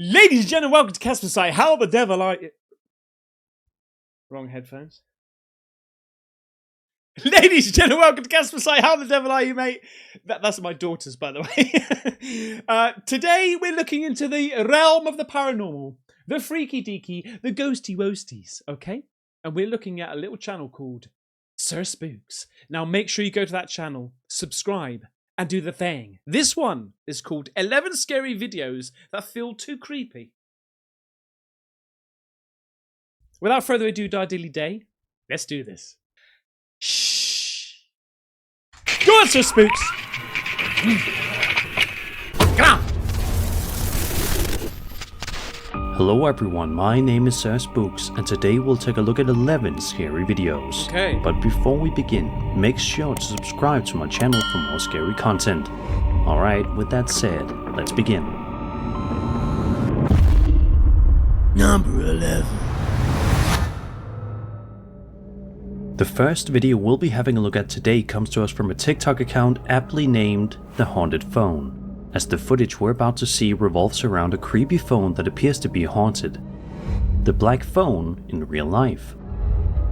Ladies and gentlemen, welcome to Caspersight. How the devil are you? Wrong headphones. Ladies and gentlemen, welcome to Caspersight. How the devil are you, mate? That's my daughters, by the way. Today, we're looking into the realm of the paranormal, the freaky deaky, the ghosty woasties, okay? And we're looking at a little channel called Sir Spooks. Now, make sure you go to that channel, subscribe, and do the thing. This one is called 11 Scary Videos That Feel Too Creepy. Without further ado, dilly day, let's do this. Shh. Go on, Sir Spooks. Come on. Hello everyone, my name is Sir Spooks, and today we'll take a look at 11 scary videos. Okay. But before we begin, make sure to subscribe to my channel for more scary content. Alright, with that said, let's begin. Number 11. The first video we'll be having a look at today comes to us from a TikTok account aptly named The Haunted Phone, as the footage we're about to see revolves around a creepy phone that appears to be haunted. The black phone in real life.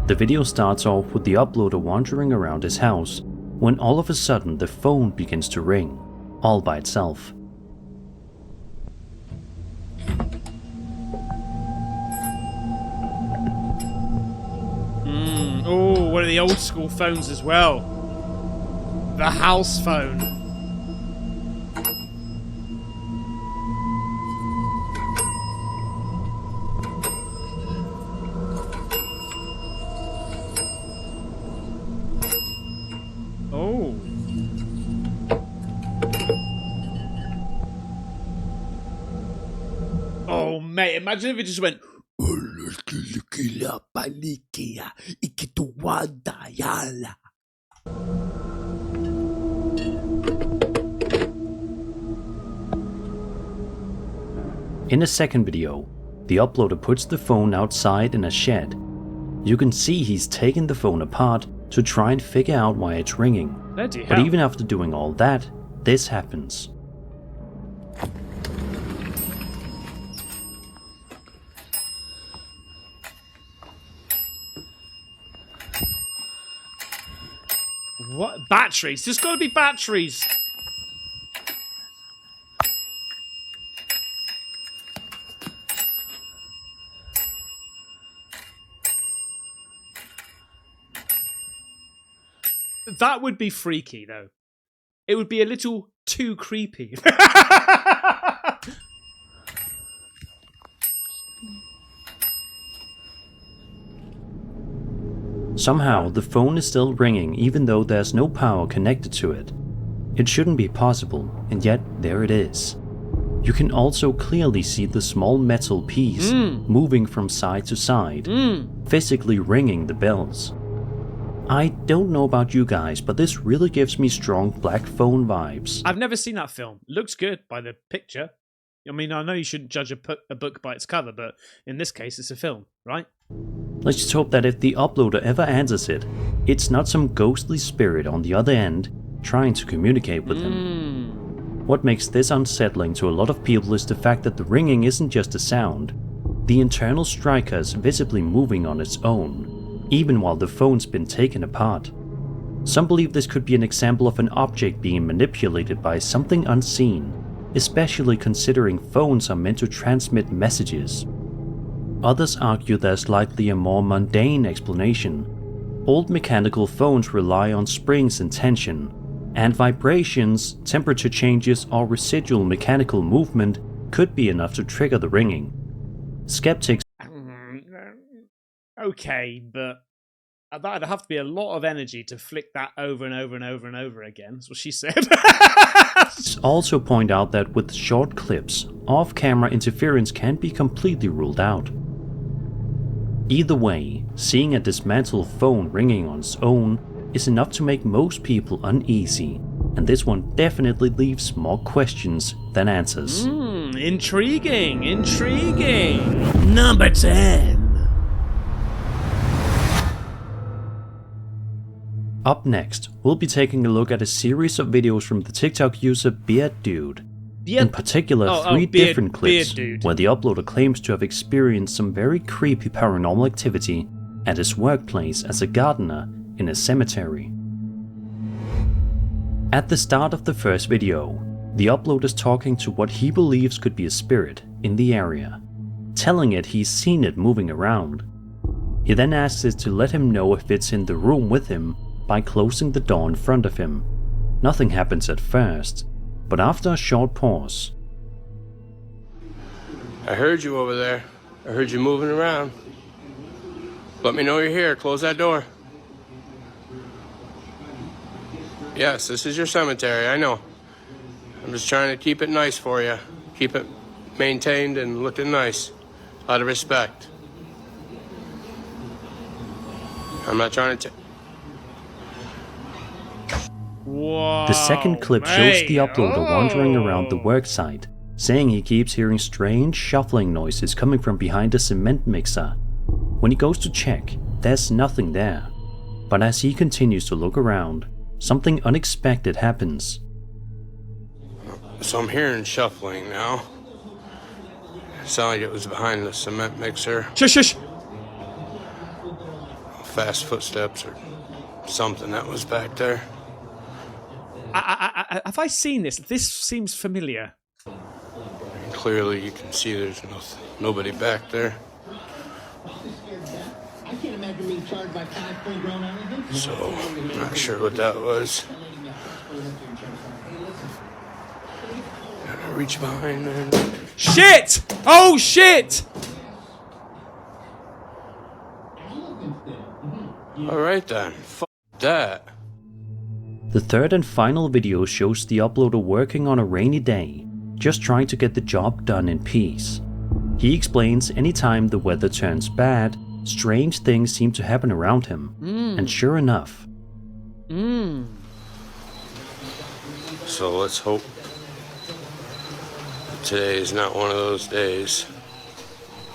The video starts off with the uploader wandering around his house, when all of a sudden the phone begins to ring, all by itself. Oh, one of the old school phones as well. The house phone. Oh. Oh, mate, imagine if it just went. In a second video, the uploader puts the phone outside in a shed. You can see he's taken the phone apart to try and figure out why it's ringing. Bloody But hell. even after doing all that, this happens. What? Batteries? There's got to be batteries. That would be freaky, though. It would be a little too creepy. Somehow, the phone is still ringing even though there's no power connected to it. It shouldn't be possible, and yet there it is. You can also clearly see the small metal piece moving from side to side, physically ringing the bells. I don't know about you guys, but this really gives me strong black phone vibes. I've never seen that film. Looks good by the picture. I mean, I know you shouldn't judge a book by its cover, but in this case, it's a film, right? Let's just hope that if the uploader ever answers it, it's not some ghostly spirit on the other end trying to communicate with him. What makes this unsettling to a lot of people is the fact that the ringing isn't just a sound. The internal striker is visibly moving on its own, even while the phone's been taken apart. Some believe this could be an example of an object being manipulated by something unseen, especially considering phones are meant to transmit messages. Others argue there's likely a more mundane explanation. Old mechanical phones rely on springs and tension, and vibrations, temperature changes, or residual mechanical movement could be enough to trigger the ringing. Skeptics Okay, but that'd have to be a lot of energy to flick that over and over and over and over again. That's what she said. also point out that with short clips, off-camera interference can be completely ruled out. Either way, seeing a dismantled phone ringing on its own is enough to make most people uneasy, and this one definitely leaves more questions than answers. Intriguing, intriguing. Number 10. Up next, we'll be taking a look at a series of videos from the TikTok user Beard Dude. In particular, three different clips dude. where the uploader claims to have experienced some very creepy paranormal activity at his workplace as a gardener in a cemetery. At the start of the first video, the uploader is talking to what he believes could be a spirit in the area, telling it he's seen it moving around. He then asks it to let him know if it's in the room with him by closing the door in front of him. Nothing happens at first, but after a short pause. I heard you over there. I heard you moving around. Let me know you're here. Close that door. Yes, this is your cemetery, I know. I'm just trying to keep it nice for you. Keep it maintained and looking nice. Out of respect. I'm not trying to Wow, The second clip shows the uploader wandering around the worksite, saying he keeps hearing strange shuffling noises coming from behind a cement mixer. When he goes to check, there's nothing there. But as he continues to look around, something unexpected happens. So I'm hearing shuffling now. It sounded like it was behind the cement mixer. Shush, shush. Fast footsteps or something that was back there. Have I seen this? This seems familiar. And clearly you can see there's nobody back there. I can't imagine being charged by 5 grown animals. So, I'm not sure what that was. Gotta reach behind there. Shit! Oh, shit! Alright then. Fuck that. The third and final video shows the uploader working on a rainy day, just trying to get the job done in peace. He explains anytime the weather turns bad, strange things seem to happen around him, and sure enough. So let's hope that today is not one of those days.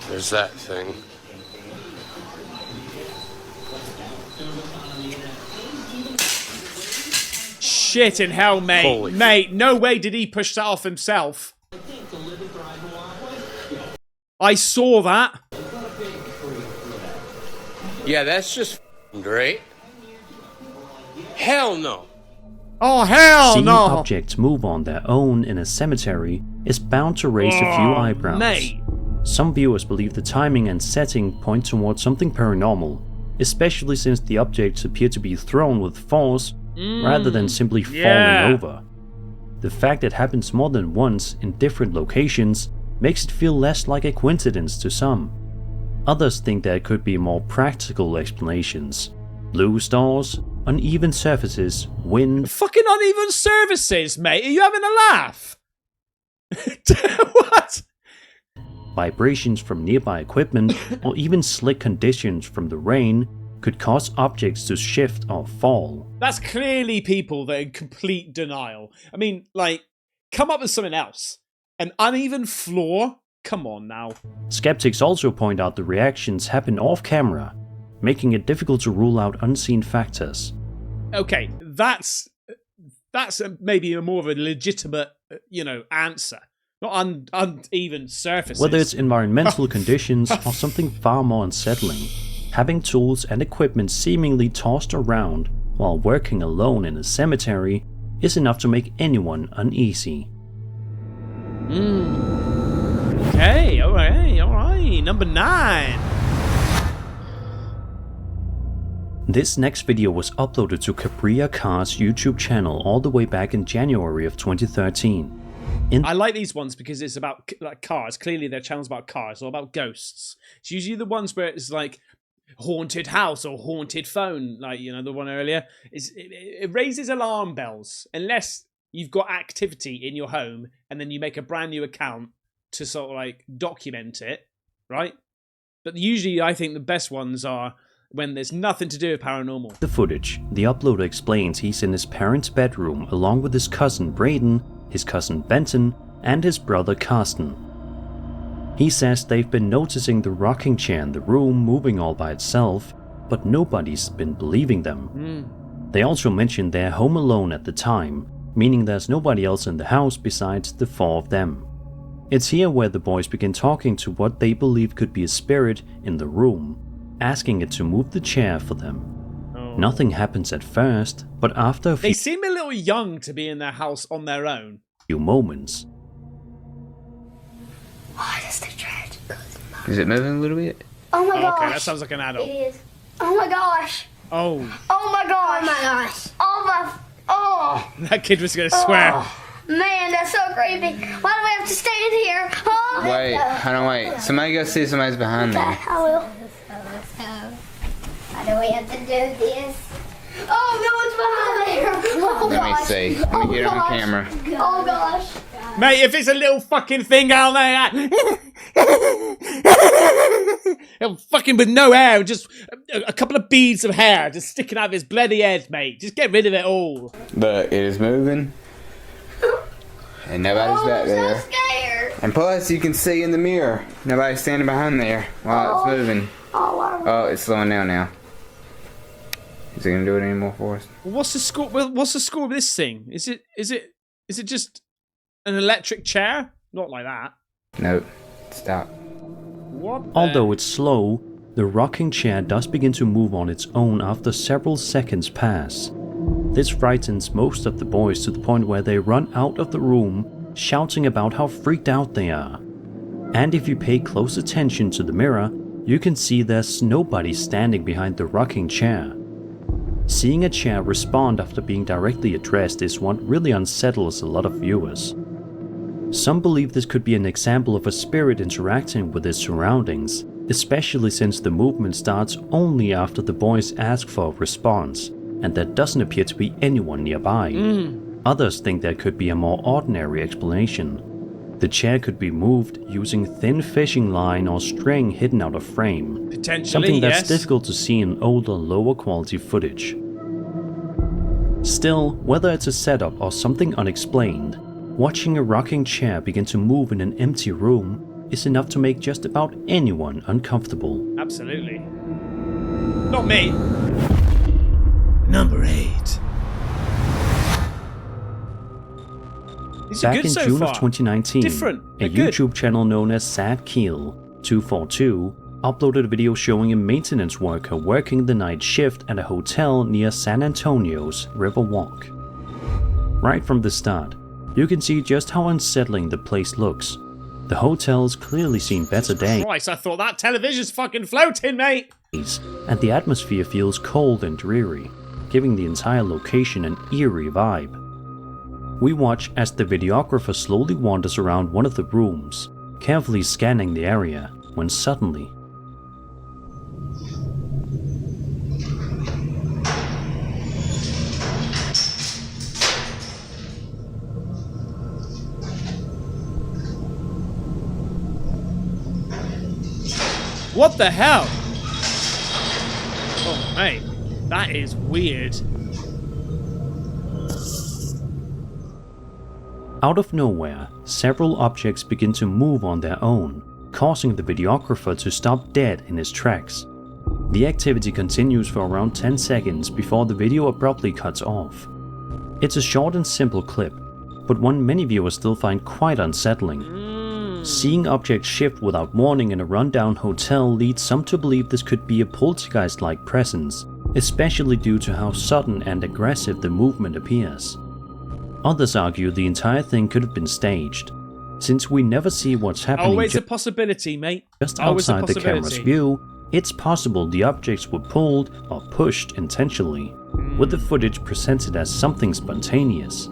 There's that thing. Shit in hell, mate. Holy Mate, no way did he push that off himself. I saw that. Yeah, that's just great. Hell no. Oh, hell Seeing no. objects move on their own in a cemetery is bound to raise a few eyebrows. Mate. Some viewers believe the timing and setting point towards something paranormal, especially since the objects appear to be thrown with force rather than simply falling over. The fact it happens more than once in different locations makes it feel less like a coincidence to some. Others think there could be more practical explanations. Loose doors, uneven surfaces, wind. Fucking uneven services, mate. Are you having a laugh? What? Vibrations from nearby equipment, or even slick conditions from the rain could cause objects to shift or fall. That's clearly people that are in complete denial. I mean, like, come up with something else. An uneven floor? Come on now. Skeptics also point out the reactions happen off camera, making it difficult to rule out unseen factors. Okay, that's maybe a more of a legitimate, answer. Not uneven surfaces. Whether it's environmental conditions or something far more unsettling, having tools and equipment seemingly tossed around while working alone in a cemetery is enough to make anyone uneasy. Okay, alright. Number 9. This next video was uploaded to Capriya Car's YouTube channel all the way back in January of 2013. I like these ones because it's about cars. Clearly their channel's about cars, or about ghosts. It's usually the ones where it's like haunted house or haunted phone, like, the one earlier. It raises alarm bells, unless you've got activity in your home and then you make a brand new account to sort of like document it, right? But usually I think the best ones are when there's nothing to do with paranormal. The footage, the uploader explains he's in his parents' bedroom along with his cousin Braden, his cousin Benton, and his brother Carsten. He says they've been noticing the rocking chair in the room moving all by itself, but nobody's been believing them. They also mention they're home alone at the time, meaning there's nobody else in the house besides the four of them. It's here where the boys begin talking to what they believe could be a spirit in the room, asking it to move the chair for them. Nothing happens at first, but after a They seem a little young to be in their house on their own. few moments, What is the trash? Is it moving a little bit? Oh my gosh. Okay, that sounds like an adult. It is. Oh my gosh. Oh, Oh my gosh. Oh my gosh. Oh my. Oh. that kid was going to swear. Man, that's so creepy. Why do we have to stand here? Huh? Wait, hold on, wait. Somebody go see if somebody's behind there. I will. Why do we have to do this? Oh, no one's behind there. Oh, Let me gosh. see. Let me get it on gosh. camera. Oh gosh. Mate, if it's a little fucking thing down there, fucking with no hair, just a couple of beads of hair just sticking out of his bloody head, mate. Just get rid of it all. But it is moving. And nobody's Oh, back I'm there. so scared. And plus, you can see in the mirror. Nobody's standing behind there while it's moving. Oh, wow. Oh, it's slowing down now. Is it gonna do it anymore for us? What's the score? What's the score of this thing? Is it just an electric chair? Not like that. Nope. Stop. What? although it's slow, the rocking chair does begin to move on its own after several seconds pass. This frightens most of the boys to the point where they run out of the room, shouting about how freaked out they are. And if you pay close attention to the mirror, you can see there's nobody standing behind the rocking chair. Seeing a chair respond after being directly addressed is what really unsettles a lot of viewers. Some believe this could be an example of a spirit interacting with its surroundings, especially since the movement starts only after the boys ask for a response, and there doesn't appear to be anyone nearby. Others think there could be a more ordinary explanation. The chair could be moved using thin fishing line or string hidden out of frame, Potentially, something that's yes. difficult to see in older, lower quality footage. Still, whether it's a setup or something unexplained, watching a rocking chair begin to move in an empty room is enough to make just about anyone uncomfortable. Absolutely. Not me. Number 8. These are Back good in so June far. of 2019, Different, a but good. YouTube channel known as Sad Keel 242 uploaded a video showing a maintenance worker working the night shift at a hotel near San Antonio's River Walk. Right from the start, you can see just how unsettling the place looks. The hotel's clearly seen better days, Christ, I thought that television's fucking floating, mate. and the atmosphere feels cold and dreary, giving the entire location an eerie vibe. We watch as the videographer slowly wanders around one of the rooms, carefully scanning the area, when suddenly What the hell? Oh, mate. That is weird. out of nowhere, several objects begin to move on their own, causing the videographer to stop dead in his tracks. The activity continues for around 10 seconds before the video abruptly cuts off. It's a short and simple clip, but one many viewers still find quite unsettling. Seeing objects shift without warning in a rundown hotel leads some to believe this could be a poltergeist-like presence, especially due to how sudden and aggressive the movement appears. Others argue the entire thing could have been staged, since we never see what's happening Always a possibility, mate. just Always a outside the camera's possibility. view. It's possible the objects were pulled or pushed intentionally, with the footage presented as something spontaneous.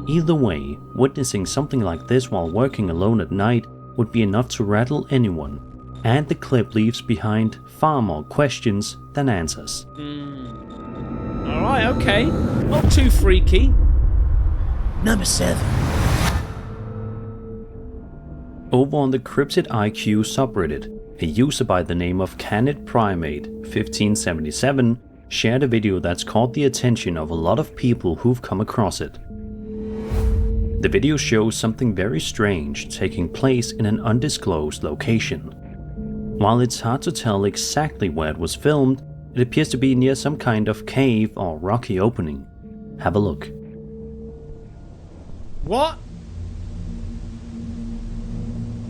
Either way, witnessing something like this while working alone at night would be enough to rattle anyone, and the clip leaves behind far more questions than answers. Alright, okay. Not too freaky. Number 7. Over on the Cryptid IQ subreddit, a user by the name of Canid Primate 1577 shared a video that's caught the attention of a lot of people who've come across it. The video shows something very strange taking place in an undisclosed location. While it's hard to tell exactly where it was filmed, it appears to be near some kind of cave or rocky opening. Have a look. What?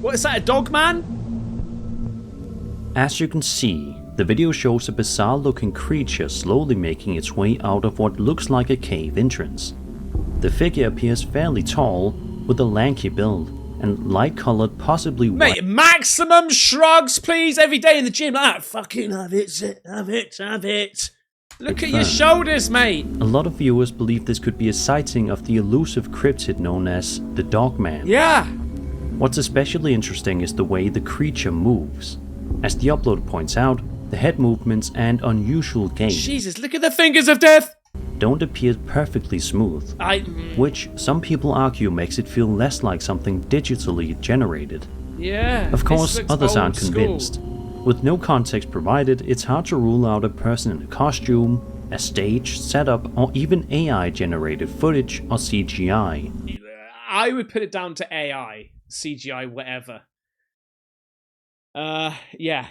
What is that, a dog man? As you can see, the video shows a bizarre looking creature slowly making its way out of what looks like a cave entrance. The figure appears fairly tall, with a lanky build, and light colored, possibly white. Mate, maximum shrugs, please, every day in the gym. Like that. Fucking have it, have it, have it. Look at your shoulders, mate. A lot of viewers believe this could be a sighting of the elusive cryptid known as the Dogman. Yeah. What's especially interesting is the way the creature moves. As the uploader points out, the head movements and unusual gait Jesus, look at the fingers of death. don't appear perfectly smooth, which some people argue makes it feel less like something digitally generated. Yeah. Of course, this looks others aren't old convinced. school. With no context provided, it's hard to rule out a person in a costume, a stage, setup, or even AI-generated footage or CGI. I would put it down to AI, CGI, whatever. Yeah.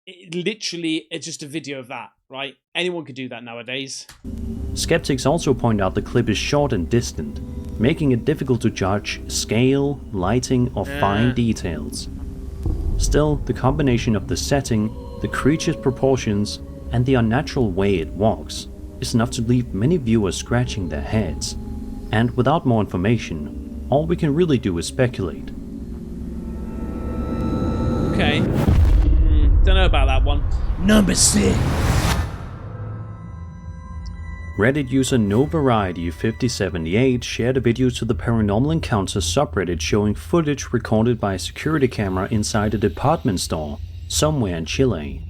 It's just a video of that, right? Anyone could do that nowadays. Skeptics also point out the clip is short and distant, making it difficult to judge scale, lighting, or fine details. Still, the combination of the setting, the creature's proportions, and the unnatural way it walks is enough to leave many viewers scratching their heads. And without more information, all we can really do is speculate. Okay. Don't know about that one. Number 6. Reddit user NoVariety5078 shared a video to the Paranormal Encounters subreddit showing footage recorded by a security camera inside a department store somewhere in Chile.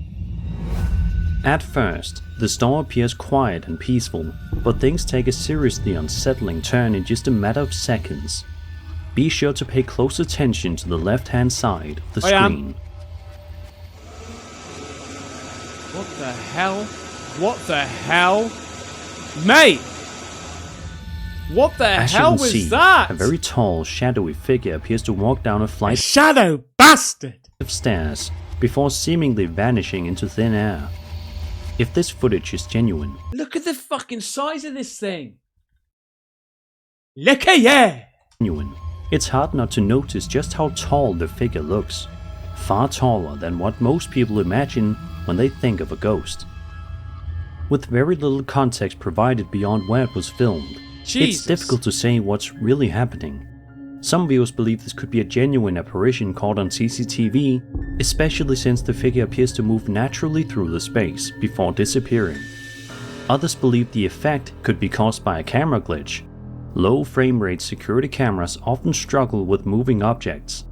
At first, the store appears quiet and peaceful, but things take a seriously unsettling turn in just a matter of seconds. Be sure to pay close attention to the left-hand side of the screen. What the hell? What the hell? Mate! What the As hell you can was see, that? a very tall, shadowy figure appears to walk down a flight shadow bastard! of stairs before seemingly vanishing into thin air. If this footage is genuine, Look at the fucking size of this thing. Look at yeah. it's hard not to notice just how tall the figure looks. Far taller than what most people imagine when they think of a ghost. With very little context provided beyond where it was filmed, Jesus. it's difficult to say what's really happening. Some viewers believe this could be a genuine apparition caught on CCTV, especially since the figure appears to move naturally through the space before disappearing. Others believe the effect could be caused by a camera glitch. Low frame rate security cameras often struggle with moving objects,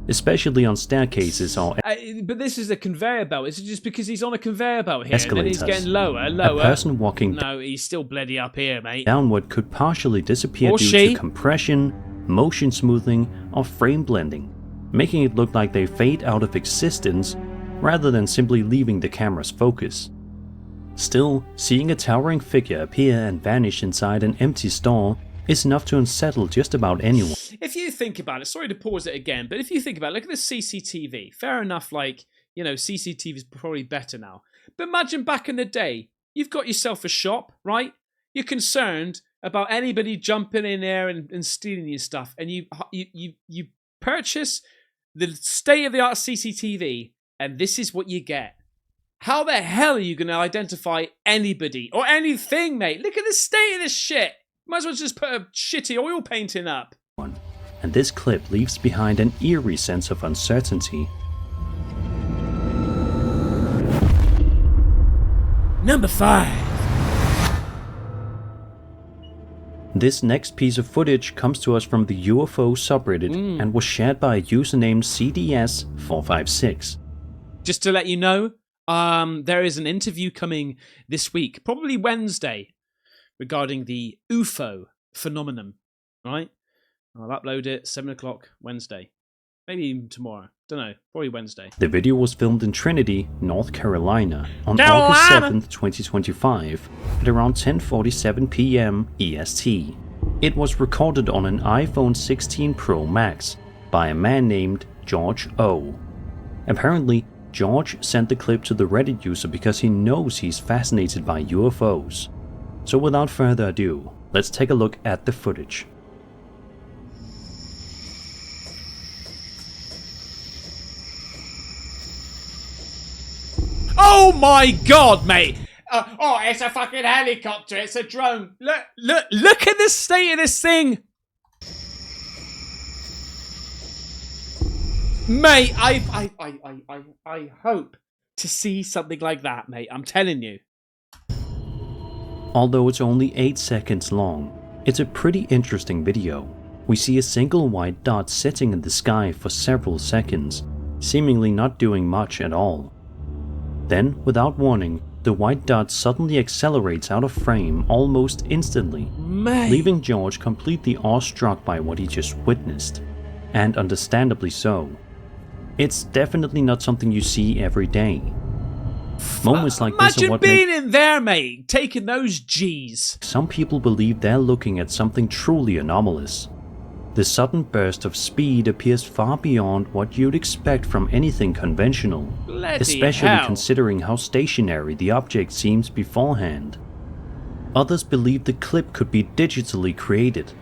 especially on staircases or But this is a conveyor belt. Is it just because he's on a conveyor belt here? And then he's escalators. getting lower, A lower. person walking No, he's still bloody up here, mate. downward could partially disappear Or due she. to compression, motion smoothing, or frame blending, making it look like they fade out of existence rather than simply leaving the camera's focus. Still, seeing a towering figure appear and vanish inside an empty store is enough to unsettle just about anyone. If you think about it, sorry to pause it again, but if you think about it, look at the CCTV. Fair enough, like, you know, CCTV is probably better now. But imagine back in the day, you've got yourself a shop, right? You're concerned about anybody jumping in there and stealing your stuff, and you purchase the state-of-the-art CCTV, and this is what you get. How the hell are you going to identify anybody or anything, mate? Look at the state of this shit. Might as well just put a shitty oil painting up. And this clip leaves behind an eerie sense of uncertainty. Number 5. This next piece of footage comes to us from the UFO subreddit and was shared by a user named CDS456. Just to let you know, there is an interview coming this week, probably Wednesday, regarding the UFO phenomenon, right? I'll upload it 7 o'clock Wednesday. Maybe even tomorrow. Don't know. Probably Wednesday. The video was filmed in Trinity, North Carolina on August 7th, 2025 at around 10:47 p.m. EST. It was recorded on an iPhone 16 Pro Max by a man named George O. Apparently, George sent the clip to the Reddit user because he knows he's fascinated by UFOs. So without further ado, Let's take a look at the footage. Oh my god, mate! Oh, it's a fucking helicopter. It's a drone. Look at the state of this thing, mate. I hope to see something like that, mate. I'm telling you. Although it's only 8 seconds long, it's a pretty interesting video. We see a single white dot sitting in the sky for several seconds, seemingly not doing much at all. Then, without warning, the white dot suddenly accelerates out of frame almost instantly, Mate. leaving George completely awestruck by what he just witnessed. And understandably so. It's definitely not something you see every day. Moments like this are Imagine what being make in there, mate, taking those G's. some people believe they're looking at something truly anomalous. The sudden burst of speed appears far beyond what you'd expect from anything conventional, Bloody especially hell. considering how stationary the object seems beforehand. Others believe the clip could be digitally created.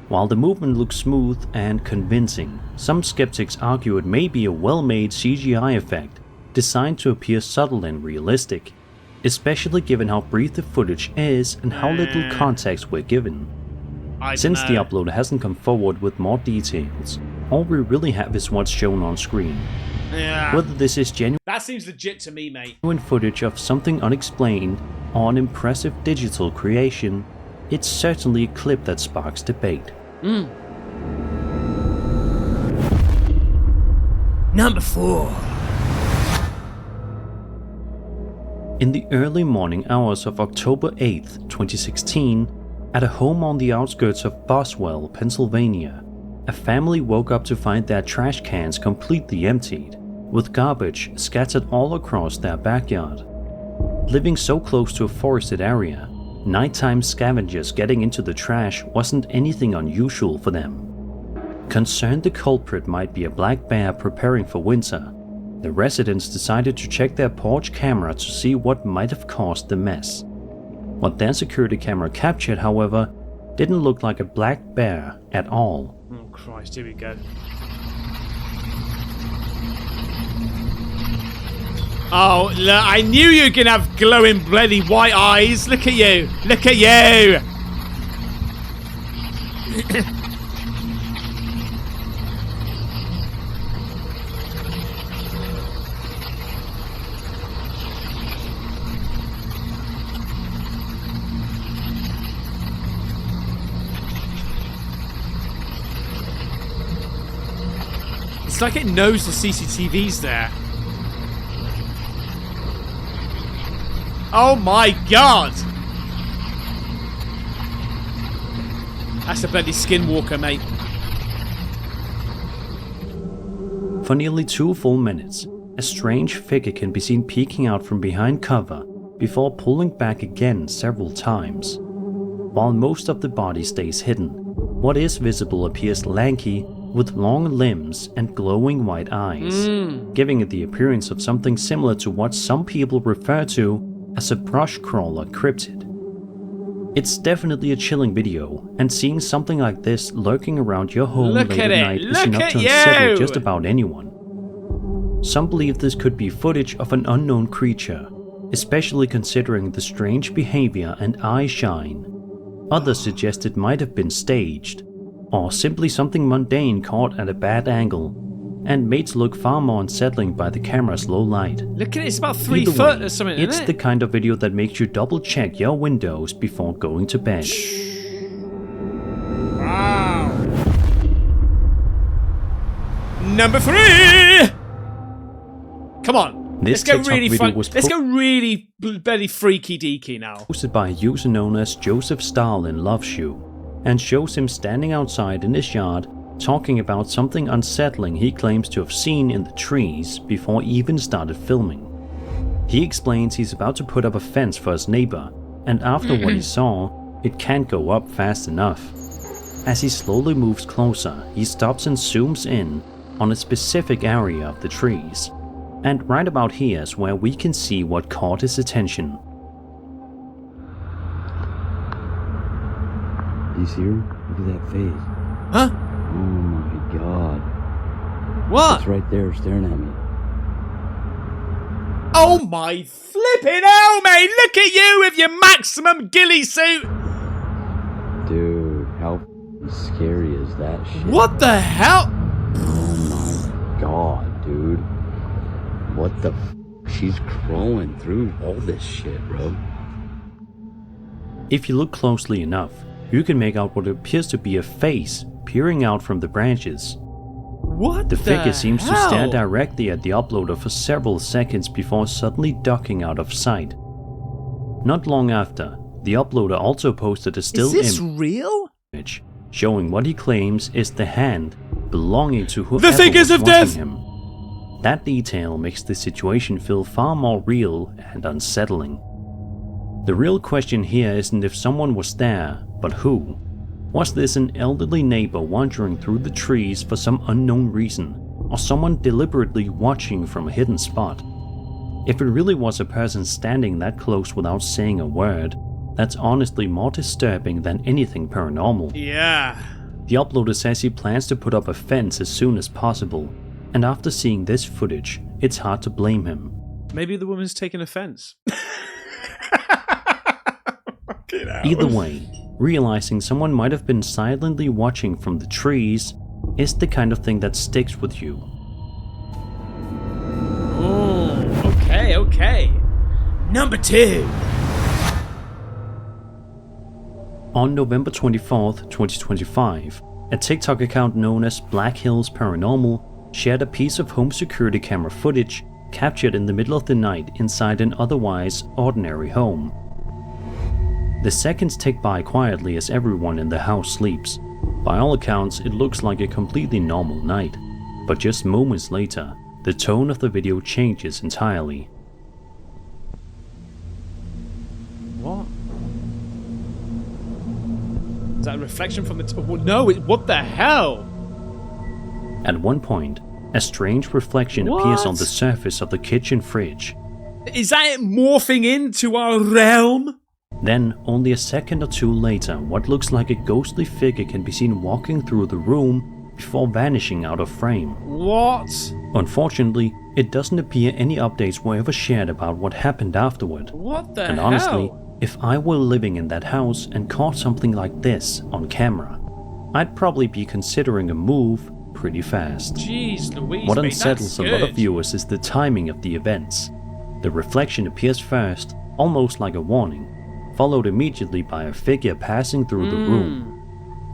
While the movement looks smooth and convincing, some skeptics argue it may be a well-made CGI effect designed to appear subtle and realistic, especially given how brief the footage is and how little context we're given. Since the uploader hasn't come forward with more details, all we really have is what's shown on screen. Yeah. Whether this is genuine That seems legit to me, mate. footage of something unexplained or an impressive digital creation, it's certainly a clip that sparks debate. Number 4. In the early morning hours of October 8th, 2016, at a home on the outskirts of Boswell, Pennsylvania, a family woke up to find their trash cans completely emptied, with garbage scattered all across their backyard. Living so close to a forested area, nighttime scavengers getting into the trash wasn't anything unusual for them. Concerned the culprit might be a black bear preparing for winter, the residents decided to check their porch camera to see what might have caused the mess. What their security camera captured, however, didn't look like a black bear at all. Oh Christ, here we go. Oh, look, I knew you were gonna have glowing bloody white eyes. Look at you. Look at you. It's like it knows the CCTV's there. Oh my god! That's a bloody skinwalker, mate. For nearly 2 full minutes, a strange figure can be seen peeking out from behind cover before pulling back again several times. While most of the body stays hidden, what is visible appears lanky with long limbs and glowing white eyes, giving it the appearance of something similar to what some people refer to as a brush crawler cryptid. It's definitely a chilling video, and seeing something like this lurking around your home Look late at at it. night is Look enough at to unsettle you. just about anyone. Some believe this could be footage of an unknown creature, especially considering the strange behavior and eye shine. Others suggest it might have been staged, or simply something mundane caught at a bad angle, and made to look far more unsettling by the camera's low light. Look at it, it's about 3 Either foot way, or something, it's isn't the it? kind of video that makes you double check your windows before going to bed. Wow. Number 3! Come on. This Let's go TikTok really video fun. was Let's go really bloody freaky deaky now. Posted by a user known as Joseph Stalin Loves You, and shows him standing outside in his yard talking about something unsettling he claims to have seen in the trees before he even started filming. He explains he's about to put up a fence for his neighbor, and after what he saw, it can't go up fast enough. As he slowly moves closer, he stops and zooms in on a specific area of the trees, and right about here is where we can see what caught his attention. You see her? Look at that face. Huh? Oh my god. What? It's right there staring at me. Oh my flipping hell, mate! Look at you with your maximum ghillie suit! Dude, how scary is that shit? What the hell? Oh my god, dude. What the She's crawling through all this shit, bro. If you look closely enough, you can make out what appears to be a face peering out from the branches. What the figure seems to stare hell? directly at the uploader for several seconds before suddenly ducking out of sight. Not long after, the uploader also posted a still Is this real? image showing what he claims is the hand belonging to whoever The figures was of watching death! him. That detail makes the situation feel far more real and unsettling. The real question here isn't if someone was there, but who. Was this an elderly neighbor wandering through the trees for some unknown reason, or someone deliberately watching from a hidden spot? If it really was a person standing that close without saying a word, that's honestly more disturbing than anything paranormal. Yeah. The uploader says he plans to put up a fence as soon as possible, and after seeing this footage, it's hard to blame him. Maybe the woman's taken offense. Either way, realizing someone might have been silently watching from the trees is the kind of thing that sticks with you. Oh, okay. Number 2. On November 24th, 2025, a TikTok account known as Black Hills Paranormal shared a piece of home security camera footage captured in the middle of the night inside an otherwise ordinary home. The seconds tick by quietly as everyone in the house sleeps. By all accounts, it looks like a completely normal night, but just moments later, the tone of the video changes entirely. What? Is that a reflection from the no, what the hell? At one point, a strange reflection appears on the surface of the kitchen fridge. Is that it morphing into our realm? Then, only a second or two later, what looks like a ghostly figure can be seen walking through the room before vanishing out of frame. What? Unfortunately, it doesn't appear any updates were ever shared about what happened afterward. What the And hell? honestly, if I were living in that house and caught something like this on camera, I'd probably be considering a move pretty fast. Jeez Louise, What mate, unsettles that's a lot of good. viewers is the timing of the events. The reflection appears first, almost like a warning, followed immediately by a figure passing through the room.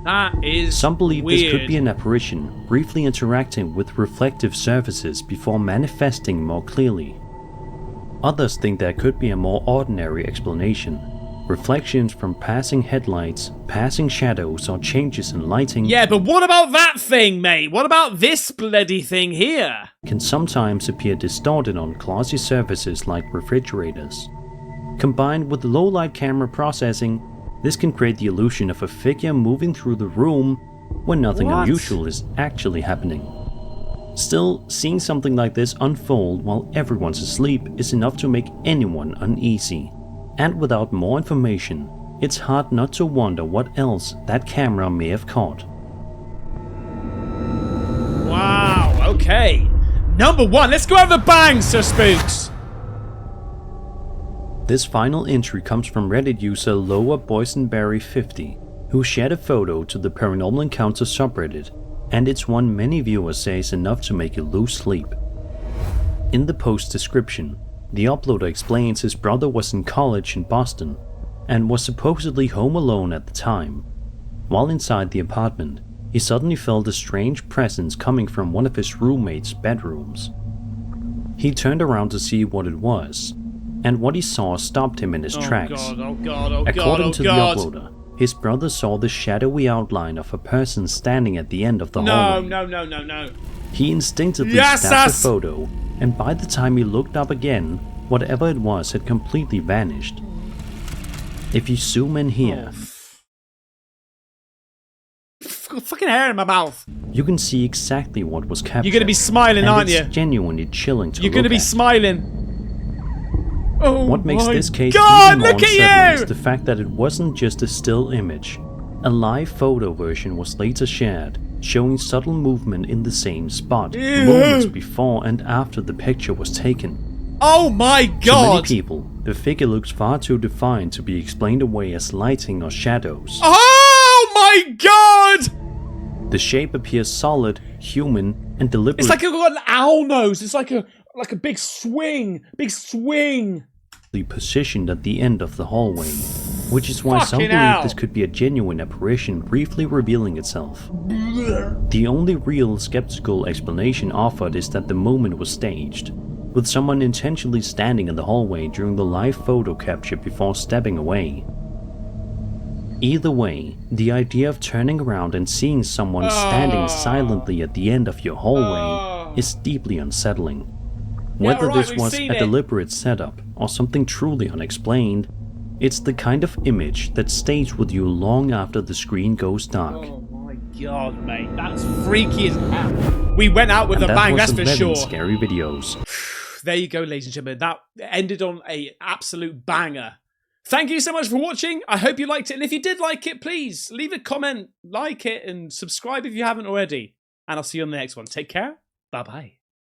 That is Some believe weird. this could be an apparition, briefly interacting with reflective surfaces before manifesting more clearly. Others think there could be a more ordinary explanation. Reflections from passing headlights, passing shadows, or changes in lighting Yeah, but what about that thing, mate? What about this bloody thing here? can sometimes appear distorted on glossy surfaces like refrigerators. Combined with low-light camera processing, this can create the illusion of a figure moving through the room when nothing What? unusual is actually happening. Still, seeing something like this unfold while everyone's asleep is enough to make anyone uneasy. And without more information, it's hard not to wonder what else that camera may have caught. Wow, okay. Number 1, let's go have a bang, Sir Spooks. This final entry comes from Reddit user Lower Boysenberry50, who shared a photo to the Paranormal Encounter subreddit, and it's one many viewers say is enough to make you lose sleep. In the post description, the uploader explains his brother was in college in Boston and was supposedly home alone at the time. While inside the apartment, he suddenly felt a strange presence coming from one of his roommate's bedrooms. He turned around to see what it was, and what he saw stopped him in his tracks. Oh god, According to the god. uploader, his brother saw the shadowy outline of a person standing at the end of the No, hallway. no. He instinctively Yes, snapped us! the photo, and by the time he looked up again, whatever it was had completely vanished. If you zoom in here, Got fucking hair in my mouth. you can see exactly what was captured. You're gonna be smiling, and aren't it's you? genuinely chilling to You're gonna look be at. smiling. Oh What makes my this case god, even more look at unsettling you! is the fact that it wasn't just a still image. A live photo version was later shared, showing subtle movement in the same spot moments before and after the picture was taken. Oh my To god! many people, the figure looks far too defined to be explained away as lighting or shadows. Oh my god! The shape appears solid, human, and deliberate. It's like it's got an owl nose. It's like a big swing. Big swing. Positioned at the end of the hallway, which is why some Fucking believe hell. this could be a genuine apparition briefly revealing itself. The only real skeptical explanation offered is that the moment was staged, with someone intentionally standing in the hallway during the live photo capture before stepping away. Either way, the idea of turning around and seeing someone standing silently at the end of your hallway is deeply unsettling. Whether alright, this we've was seen a it. deliberate setup or something truly unexplained, it's the kind of image that stays with you long after the screen goes dark. Oh my god, mate. That's freaky as hell. We went out with a That bang, was that's for 11 sure. scary videos. There you go, ladies and gentlemen. That ended on an absolute banger. Thank you so much for watching. I hope you liked it. And if you did like it, please leave a comment, like it, and subscribe if you haven't already. And I'll see you on the next one. Take care. Bye-bye.